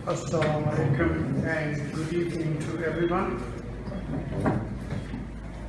Assalamu alaikum and good evening to everyone.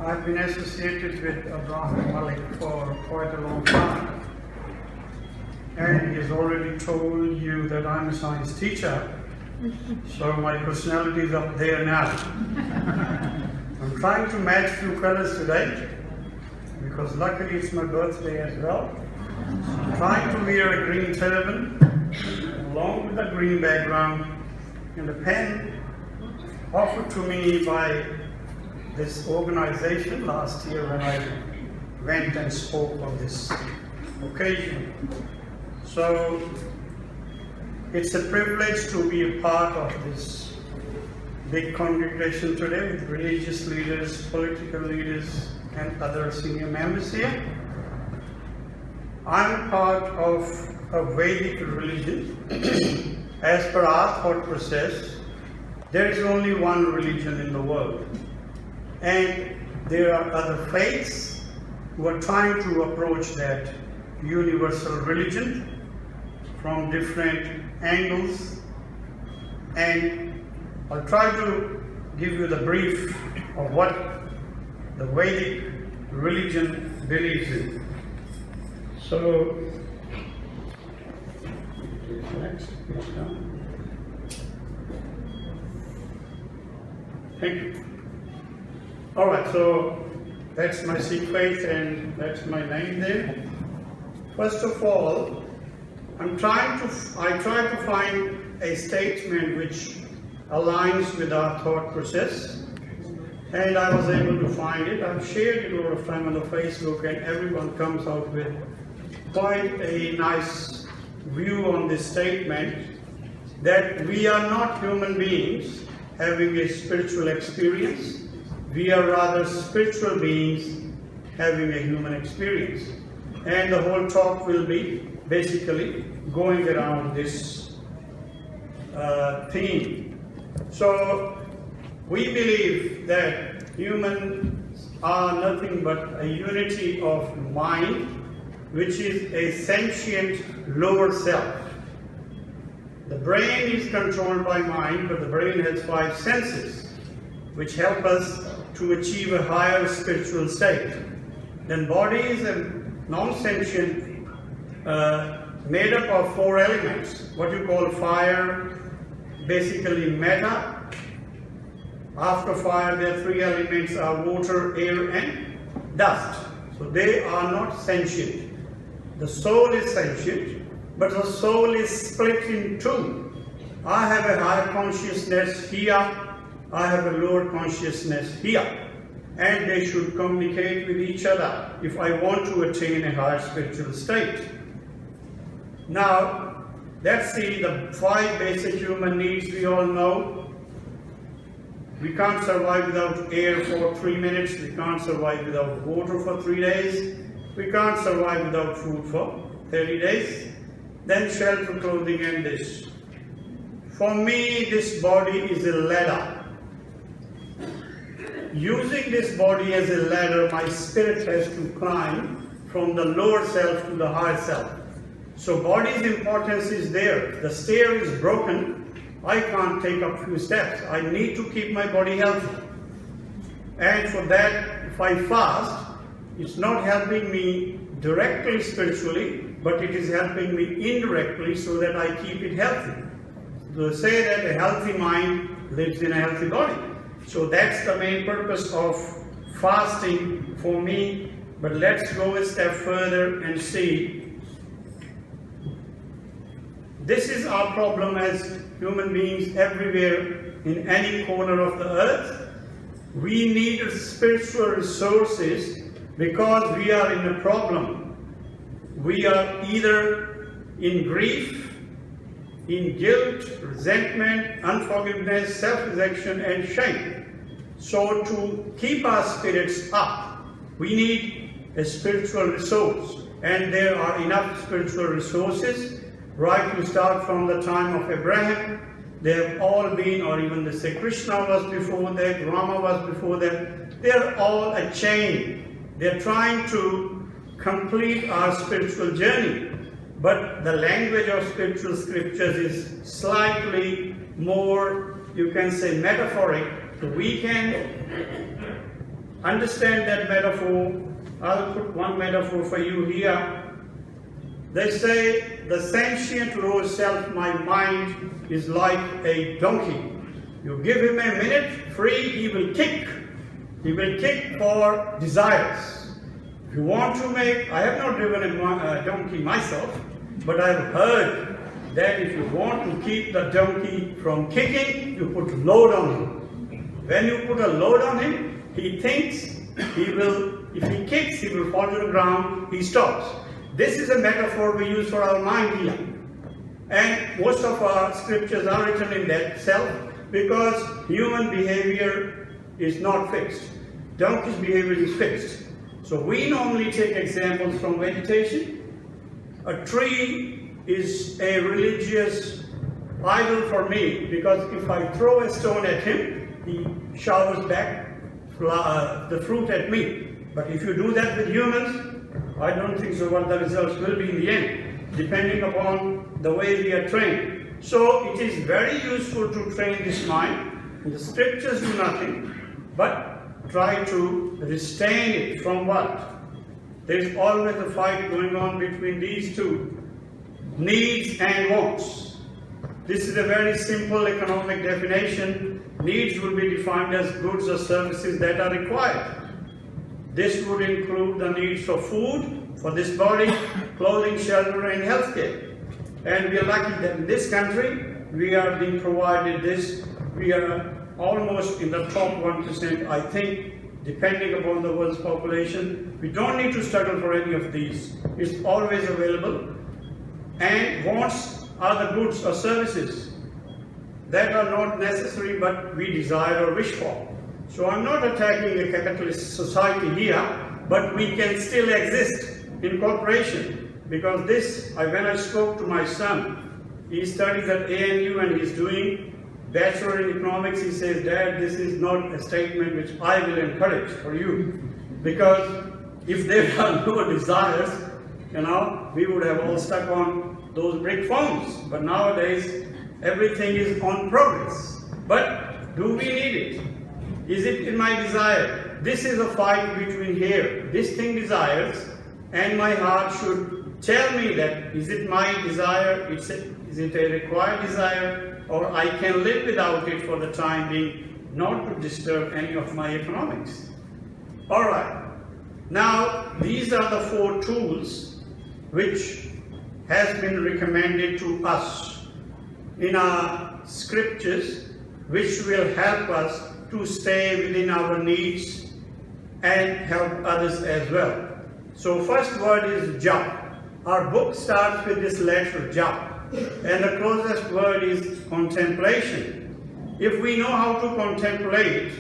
I've been associated with Abraham Malik for quite a long time, and he has already told you that I'm a science teacher, so my personality is up there now. I'm trying to match few colors today, because luckily it's my birthday as well. So I'm trying to wear a green turban, along with a green background, and a pen offered to me by this organization last year when I went and spoke on this occasion. So it's a privilege to be a part of this big congregation today with religious leaders, political leaders, and other senior members here. I'm part of a Vedic religion. As per our thought process, there is only one religion in the world. And there are other faiths who are trying to approach that universal religion from different angles. And I'll try to give you the brief of what the Vedic religion believes in. So, thank you. All right, so that's my Sikh faith and that's my name there. First of all, I try to find a statement which aligns with our thought process, and I was able to find it. I've shared it a lot of time on the Facebook, and everyone comes out with quite a nice view on this statement, that we are not human beings having a spiritual experience. We are rather spiritual beings having a human experience. And the whole talk will be basically going around this theme. So we believe that humans are nothing but a unity of mind, which is a sentient lower self. The brain is controlled by mind, but the brain has 5 senses, which help us to achieve a higher spiritual state. Then body is a non-sentient, made up of 4 elements, what you call fire, basically matter. After fire, there are 3 elements are water, air, and dust. So they are not sentient. The soul is sentient, but the soul is split in 2. I have a higher consciousness here, I have a lower consciousness here, and they should communicate with each other if I want to attain a higher spiritual state. Now, let's see the 5 basic human needs we all know. We can't survive without air for 3 minutes, we can't survive without water for 3 days, we can't survive without food for 30 days, then shelter, clothing, and this. For me, this body is a ladder. Using this body as a ladder, my spirit has to climb from the lower self to the higher self. So body's importance is there. The stair is broken, I can't take up few steps. I need to keep my body healthy. And for that, if I fast, it's not helping me directly spiritually, but it is helping me indirectly so that I keep it healthy. So say that a healthy mind lives in a healthy body. So that's the main purpose of fasting for me. But let's go a step further and see. This is our problem as human beings everywhere in any corner of the earth. We need spiritual resources because we are in a problem. We are either in grief, in guilt, resentment, unforgiveness, self-rejection, and shame. So to keep our spirits up, we need a spiritual resource. And there are enough spiritual resources. Right, you start from the time of Abraham. They have all been, or even they say Krishna was before that, Rama was before that. They are all a chain. They are trying to complete our spiritual journey. but the language of scriptures is slightly more, you can say, metaphoric. So we can understand that metaphor. I'll put one metaphor for you here. They say the sentient lower self, my mind, is like a donkey. You give him a minute free, he will kick. He will kick for desires. If you want to make, I have not driven a donkey myself, but I've heard that if you want to keep the donkey from kicking, you put load on him. When you put a load on him, he thinks he will, if he kicks, he will fall to the ground, he stops. This is a metaphor we use for our mind here. And most of our scriptures are written in that self because human behavior is not fixed. Donkey's behavior is fixed. So we normally take examples from meditation. A tree is a religious idol for me because if I throw a stone at him, he showers back the fruit at me. But if you do that with humans, I don't think so what the results will be in the end, depending upon the way we are trained. So it is very useful to train this mind. The scriptures do nothing but try to restrain it from what? There is always a fight going on between these two, needs and wants. This is a very simple economic definition. Needs will be defined as goods or services that are required. This would include the needs for food, for this body, clothing, shelter, and healthcare. And we are lucky that in this country, we are being provided this. We are almost in the top 1%, I think, depending upon the world's population. We don't need to struggle for any of these. It's always available. And wants are the goods or services that are not necessary but we desire or wish for. So I'm not attacking a capitalist society here, but we can still exist in cooperation. Because this, when I spoke to my son, he studies at ANU and he's doing Bachelor in Economics. He says, Dad, this is not a statement which I will encourage for you. Because if there are no desires, we would have all stuck on those brick phones. But nowadays, everything is on progress. But do we need it? Is it in my desire? This is a fight between here. This thing desires, and my heart should tell me that is it my desire, is it a required desire, or I can live without it for the time being, not to disturb any of my economics. Alright, now these are the 4 tools which has been recommended to us in our scriptures, which will help us to stay within our needs and help others as well. So first word is jap. Our book starts with this letter jap, and the closest word is contemplation. If we know how to contemplate,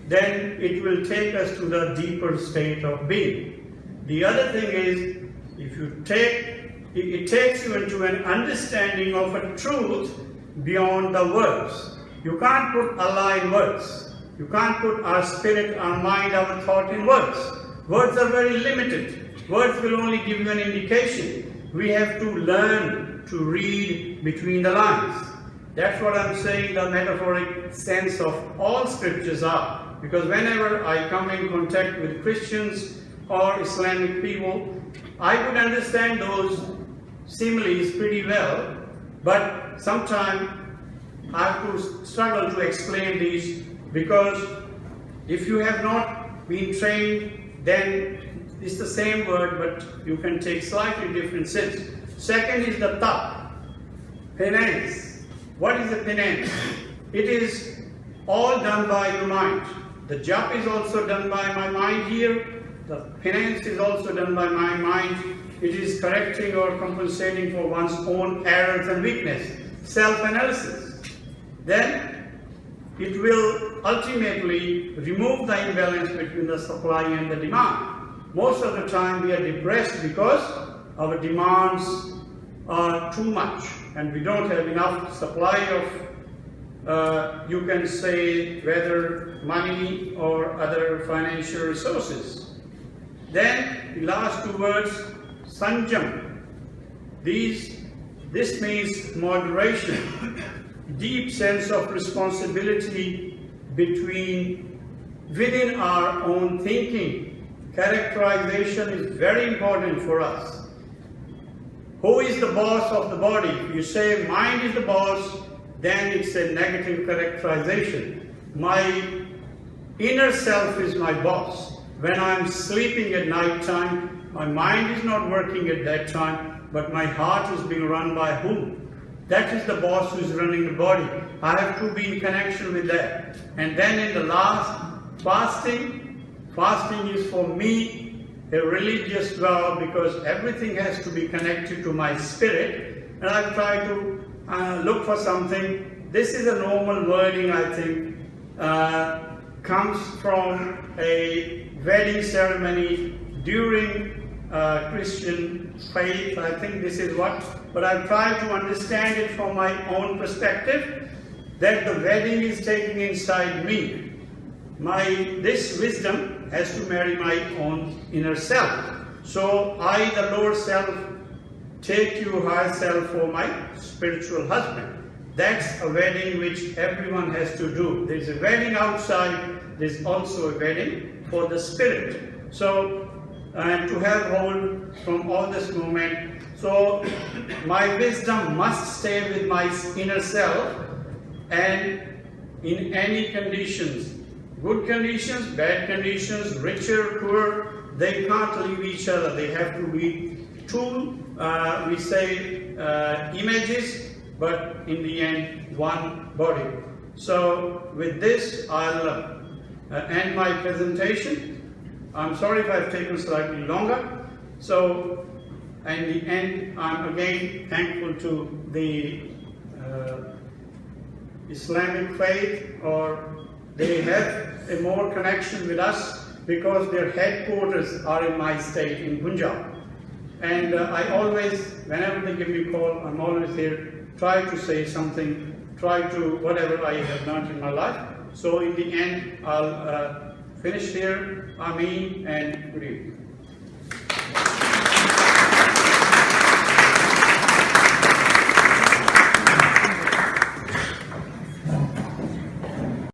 then it will take us to the deeper state of being. The other thing is, if you it takes you into an understanding of a truth beyond the words. You can't put Allah in words. You can't put our spirit, our mind, our thought in words. Words are very limited. Words will only give you an indication. We have to learn to read between the lines. That's what I'm saying the metaphoric sense of all scriptures are. Because whenever I come in contact with Christians or Islamic people, I could understand those similes pretty well, but sometimes I have to struggle to explain these, because if you have not been trained, then it's the same word, but you can take slightly different sense. Second is the tap, penance. What is a penance? It is all done by your mind. The jap is also done by my mind here. The penance is also done by my mind. It is correcting or compensating for one's own errors and weakness, self-analysis. Then it will ultimately remove the imbalance between the supply and the demand. Most of the time we are depressed because our demands are too much and we don't have enough supply of, you can say, whether money or other financial resources. Then the last 2 words, sanjam. This means moderation, deep sense of responsibility within our own thinking. Characterization is very important for us. Who is the boss of the body? If you say mind is the boss, then it's a negative characterization. My inner self is my boss. When I'm sleeping at night time, my mind is not working at that time, but my heart is being run by whom? That is the boss who is running the body. I have to be in connection with that. And then in the last, fasting. Fasting is for me a religious vow, because everything has to be connected to my spirit. And I've tried to look for something. This is a normal wording, I think, comes from a wedding ceremony during Christian faith. I think this is what, but I've tried to understand it from my own perspective, that the wedding is taking inside me. This wisdom has to marry my own inner self. So I, the lower self, take you higher self for my spiritual husband. That's a wedding which everyone has to do. There's a wedding outside, there's also a wedding for the spirit. So, and to have hold from all this movement. So, my wisdom must stay with my inner self, and in any conditions, good conditions, bad conditions, richer, poor, they can't leave each other. They have to be two, we say, images, but in the end, one body. So with this, I'll end my presentation. I'm sorry if I've taken slightly longer. So, in the end, I'm again thankful to the Islamic faith, or they have a more connection with us because their headquarters are in my state, in Punjab. And I always, whenever they give me a call, I'm always here, try to say something, try to, whatever I have learned in my life. So in the end, I'll finish here. Ameen and good evening.